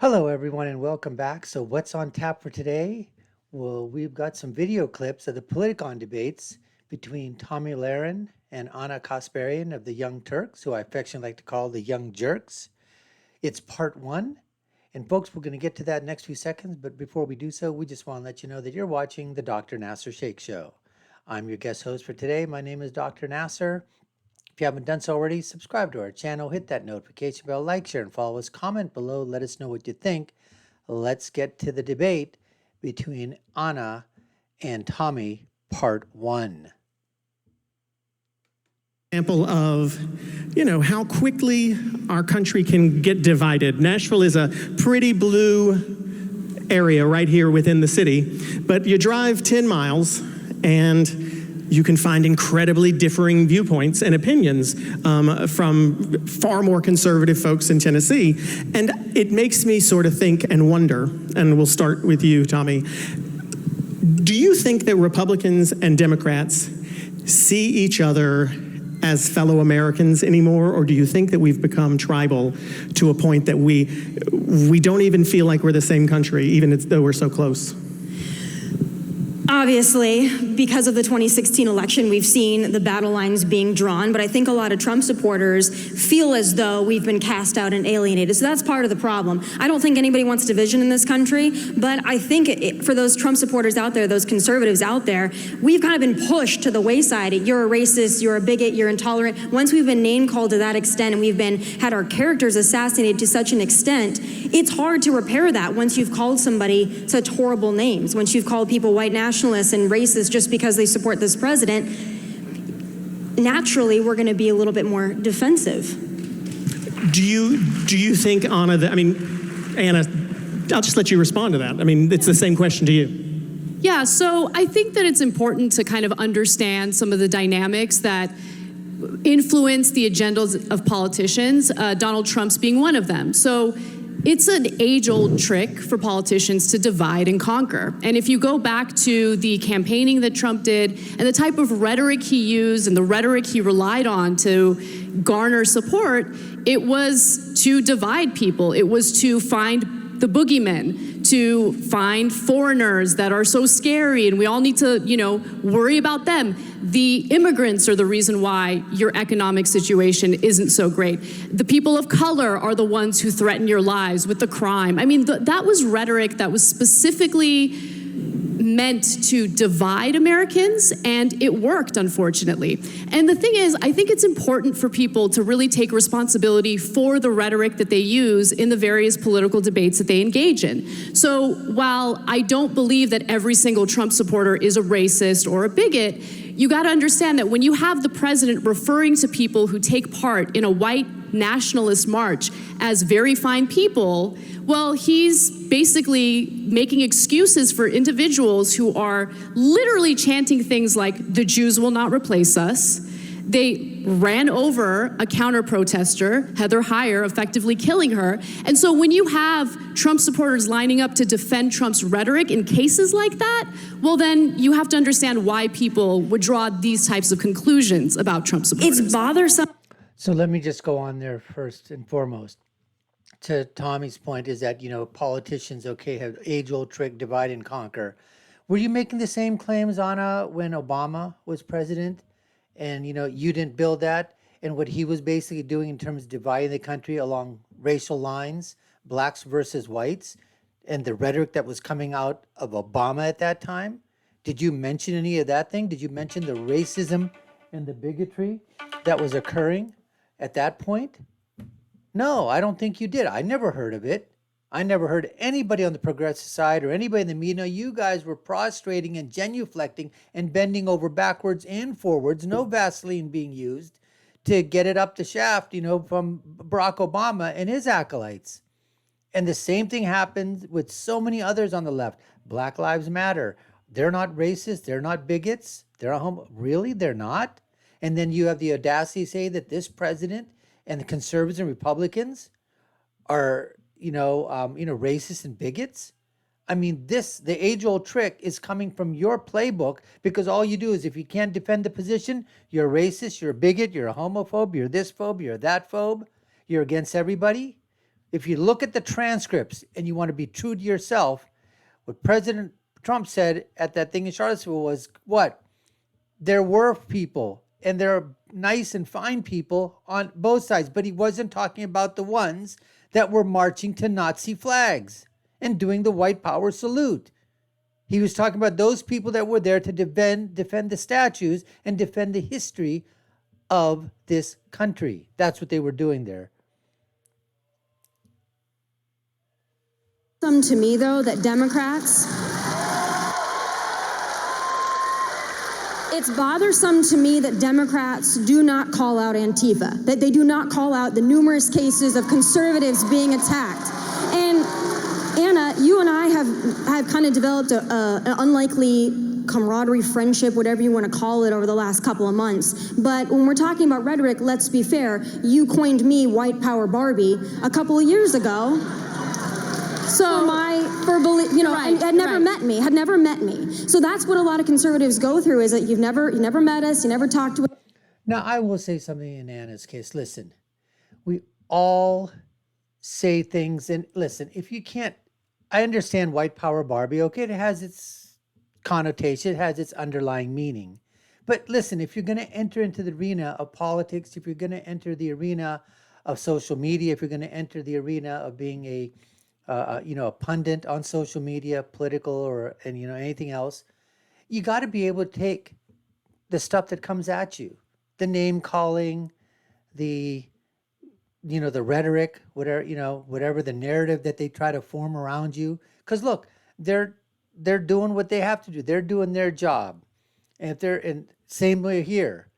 Hello, everyone, and welcome back. So, what's on tap for today? Well, we've got some video clips of the Politicon debates between Tomi Lahren and Ana Kasparian of the Young Turks, who I affectionately like to call the Young Jerks. It's part one. And, folks, we're going to get to that in the next few seconds. But before we do so, we just want to let you know that you're watching the Dr. Nasir Shaikh Show. I'm your guest host for today. My name is Dr. Nasir. If you haven't done so already, subscribe to our channel, hit that notification bell, like, share, and follow us. Comment below, let us know what you think. Let's get to the debate between Ana and Tomi, part one. Example of, how quickly our country can get divided. Nashville is a pretty blue area right here within the city, but you drive 10 miles and you can find incredibly differing viewpoints and opinions from far more conservative folks in Tennessee. And it makes me sort of think and wonder, and we'll start with you, Tomi. Do you think that Republicans and Democrats see each other as fellow Americans anymore, or do you think that we've become tribal to a point that we don't even feel like we're the same country, even though we're so close? Obviously, because of the 2016 election, we've seen the battle lines being drawn, but I think a lot of Trump supporters feel as though we've been cast out and alienated. So that's part of the problem. I don't think anybody wants division in this country, but I think for those Trump supporters out there, those conservatives out there, we've kind of been pushed to the wayside. You're a racist, you're a bigot, you're intolerant. Once we've been name called to that extent and we've had our characters assassinated to such an extent, it's hard to repair that once you've called somebody such horrible names, once you've called people white nationalists and racist just because they support this president. Naturally, we're going to be a little bit more defensive. Do you think, Ana, Ana, I'll just let you respond to that. It's the same question to you. Yeah, so I think that it's important to kind of understand some of the dynamics that influence the agendas of politicians, Donald Trump's being one of them. So it's an age-old trick for politicians to divide and conquer. And if you go back to the campaigning that Trump did and the type of rhetoric he used and the rhetoric he relied on to garner support, it was to divide people. It was to find the boogeymen, to find foreigners that are so scary and we all need to, worry about them. The immigrants are the reason why your economic situation isn't so great. The people of color are the ones who threaten your lives with the crime. That was rhetoric that was specifically meant to divide Americans, and it worked, unfortunately. And the thing is, I think it's important for people to really take responsibility for the rhetoric that they use in the various political debates that they engage in. So while I don't believe that every single Trump supporter is a racist or a bigot, you got to understand that when you have the president referring to people who take part in a white nationalist march as very fine people, well, he's basically making excuses for individuals who are literally chanting things like, the Jews will not replace us. They ran over a counter-protester, Heather Heyer, effectively killing her. And so when you have Trump supporters lining up to defend Trump's rhetoric in cases like that, well, then you have to understand why people would draw these types of conclusions about Trump supporters. It's bothersome. So let me just go on there first and foremost. To Tommy's point is that, politicians, have age-old trick, divide and conquer. Were you making the same claims, Ana, when Obama was president? And, you didn't build that? And what he was basically doing in terms of dividing the country along racial lines, blacks versus whites, and the rhetoric that was coming out of Obama at that time? Did you mention any of that thing? Did you mention the racism and the bigotry that was occurring at that point? No, I don't think you did. I never heard of it. I never heard anybody on the progressive side or anybody in the media. You guys were prostrating and genuflecting and bending over backwards and forwards, no Vaseline being used to get it up the shaft, from Barack Obama and his acolytes. And the same thing happened with so many others on the left. Black Lives Matter. They're not racist. They're not bigots. They're a homo. Really? They're not? And then you have the audacity to say that this president and the conservatives and Republicans are, racist and bigots. The age-old trick is coming from your playbook, because all you do is, if you can't defend the position, you're a racist, you're a bigot, you're a homophobe, you're this phobe, you're that phobe, you're against everybody. If you look at the transcripts and you want to be true to yourself, what President Trump said at that thing in Charlottesville was what? There were people, and there are nice and fine people on both sides, but he wasn't talking about the ones that were marching to Nazi flags and doing the white power salute. He was talking about those people that were there to defend the statues and defend the history of this country. That's what they were doing there. To me, though, that Democrats, it's bothersome to me that Democrats do not call out Antifa, that they do not call out the numerous cases of conservatives being attacked. And Anna, you and I have kind of developed an unlikely camaraderie, friendship, whatever you want to call it, over the last couple of months. But when we're talking about rhetoric, let's be fair. You coined me white power Barbie a couple of years ago. So had never met me. So that's what a lot of conservatives go through, is that you never met us, you never talked to us. Now, I will say something in Anna's case. Listen, we all say things, and listen, if you can't, I understand white power Barbie, okay, it has its connotation, it has its underlying meaning. But listen, if you're going to enter into the arena of politics, if you're going to enter the arena of social media, if you're going to enter the arena of being a pundit on social media, political or anything else, you got to be able to take the stuff that comes at you, the name calling, the rhetoric, whatever the narrative that they try to form around you. Because look, they're doing what they have to do. They're doing their job, and same way here,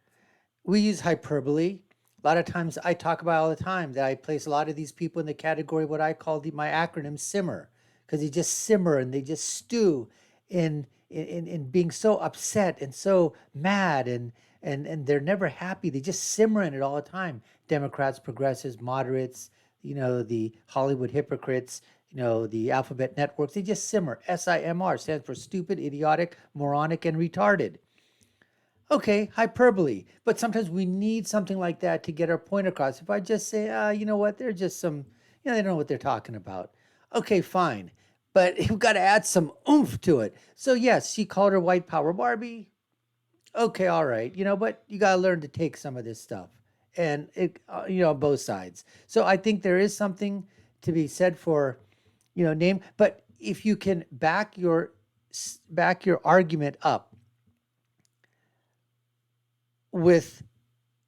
we use hyperbole. A lot of times I talk about all the time that I place a lot of these people in the category what I call my acronym simmer, because they just simmer and they just stew in being so upset and so mad and they're never happy. They just simmer in it all the time. Democrats, progressives, moderates, the Hollywood hypocrites, the alphabet networks, they just simmer. SIMR stands for stupid, idiotic, moronic, and retarded. Okay, hyperbole. But sometimes we need something like that to get our point across. If I just say, you know what, they're just they don't know what they're talking about. Okay, fine. But you've got to add some oomph to it. So yes, she called her white power Barbie. Okay, all right. But you got to learn to take some of this stuff. And it, both sides. So I think there is something to be said for, name. But if you can back your argument up with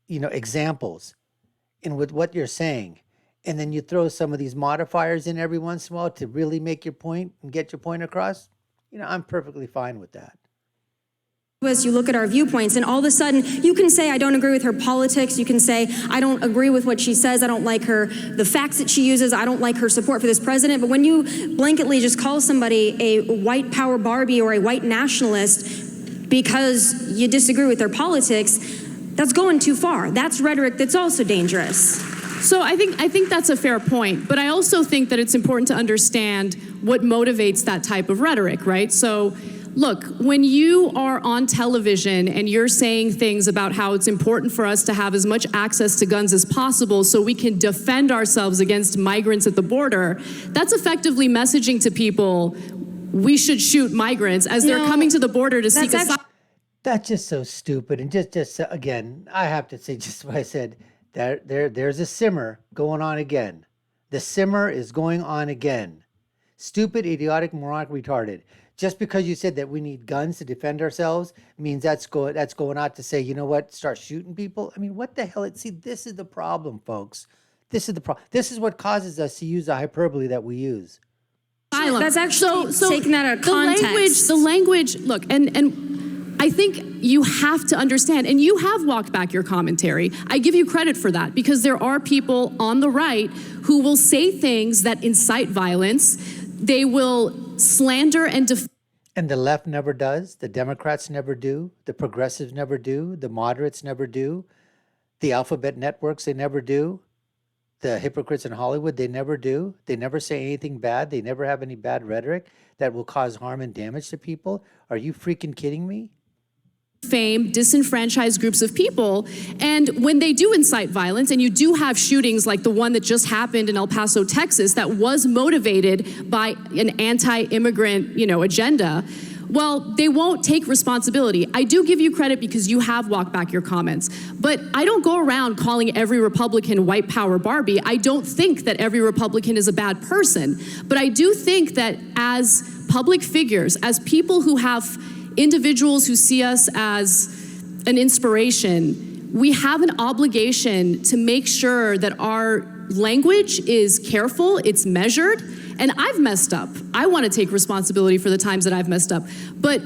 examples and with what you're saying, and then you throw some of these modifiers in every once in a while to really make your point and get your point across, I'm perfectly fine with that. As you look at our viewpoints, and all of a sudden you can say, I don't agree with her politics, you can say, I don't agree with what she says, I don't like the facts that she uses, I don't like her support for this president. But when you blanketly just call somebody a white power Barbie or a white nationalist because you disagree with their politics, that's going too far. That's rhetoric that's also dangerous. So I think that's a fair point, but I also think that it's important to understand what motivates that type of rhetoric, right? So look, when you are on television and you're saying things about how it's important for us to have as much access to guns as possible so we can defend ourselves against migrants at the border, that's effectively messaging to people we should shoot migrants as they're coming to the border to seek asylum. That's just so stupid. And just again, I have to say just what I said. There's a simmer going on again. The simmer is going on again. Stupid, idiotic, moronic, retarded. Just because you said that we need guns to defend ourselves means that's going out to say, you know what, start shooting people. I mean, what the hell? See, this is the problem, folks. This is the problem. This is what causes us to use the hyperbole that we use. That's actually taking that out of context. The language, look, and I think you have to understand, and you have walked back your commentary. I give you credit for that, because there are people on the right who will say things that incite violence. They will slander and And the left never does. The Democrats never do. The progressives never do. The moderates never do. The alphabet networks, they never do. The hypocrites in Hollywood, they never do. They never say anything bad. They never have any bad rhetoric that will cause harm and damage to people. Are you freaking kidding me? fame, disenfranchised groups of people. And when they do incite violence, and you do have shootings like the one that just happened in El Paso, Texas, that was motivated by an anti-immigrant, agenda, well, they won't take responsibility. I do give you credit because you have walked back your comments, but I don't go around calling every Republican white power Barbie. I don't think that every Republican is a bad person, but I do think that as public figures, as people who have individuals who see us as an inspiration, we have an obligation to make sure that our language is careful, it's measured, and I've messed up. I want to take responsibility for the times that I've messed up. But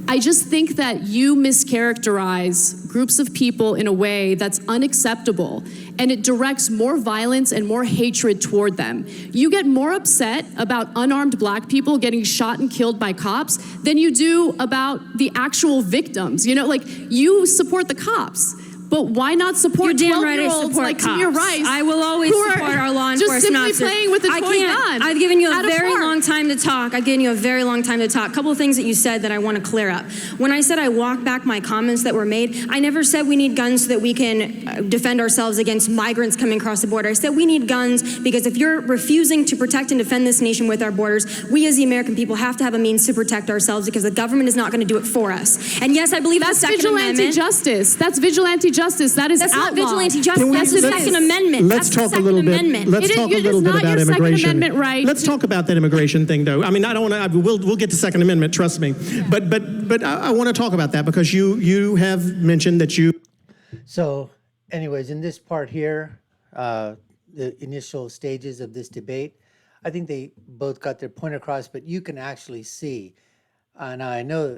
I just think that you mischaracterize groups of people in a way that's unacceptable, and it directs more violence and more hatred toward them. You get more upset about unarmed black people getting shot and killed by cops than you do about the actual victims. You support the cops. But why not support 12-year-olds like Tamir Rice? I will always support our law enforcement just officers. simply playing with a toy gun. I've given you a very long time to talk. I've given you a very long time to talk. A couple of things that you said that I want to clear up. When I said I walked back my comments that were made, I never said we need guns so that we can defend ourselves against migrants coming across the border. I said we need guns because if you're refusing to protect and defend this nation with our borders, we as the American people have to have a means to protect ourselves because the government is not going to do it for us. And yes, I believe that's the Second Amendment. That's vigilante justice. That is That's outlawed. not vigilante justice. That's the Second Amendment. Let's talk a little bit. Let's talk a little bit about immigration. Let's talk about that immigration thing, though. I mean, I don't want to. We'll get to Second Amendment. Trust me. Yeah. But I want to talk about that because you have mentioned that you. So, anyways, in this part here, the initial stages of this debate, I think they both got their point across. But you can actually see, and I know,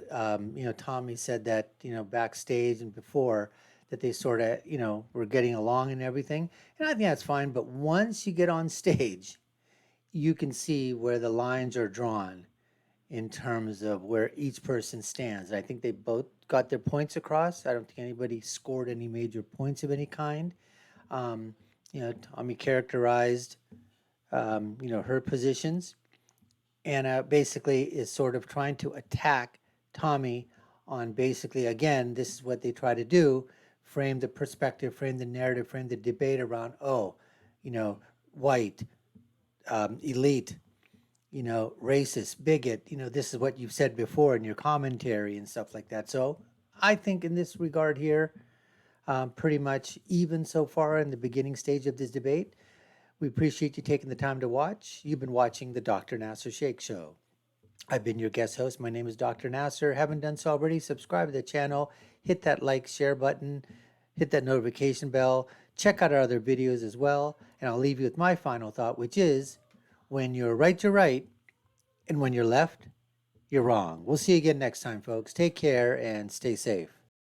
Tomi said that backstage and before, that they sort of, were getting along and everything. And I think that's fine. But once you get on stage, you can see where the lines are drawn in terms of where each person stands. And I think they both got their points across. I don't think anybody scored any major points of any kind. Tomi characterized, her positions. Anna basically is sort of trying to attack Tomi on basically, again, this is what they try to do, frame the perspective, frame the narrative, frame the debate around, white, elite, racist, bigot, this is what you've said before in your commentary and stuff like that. So I think in this regard here, pretty much even so far in the beginning stage of this debate. We appreciate you taking the time to watch. You've been watching the Dr. Nasir Shaikh Show. I've been your guest host. My name is Dr. Nasir. Haven't done so already, subscribe to the channel, hit that like, share button, hit that notification bell, check out our other videos as well, and I'll leave you with my final thought, which is, when you're right, you're right, and when you're left, you're wrong. We'll see you again next time, folks. Take care and stay safe.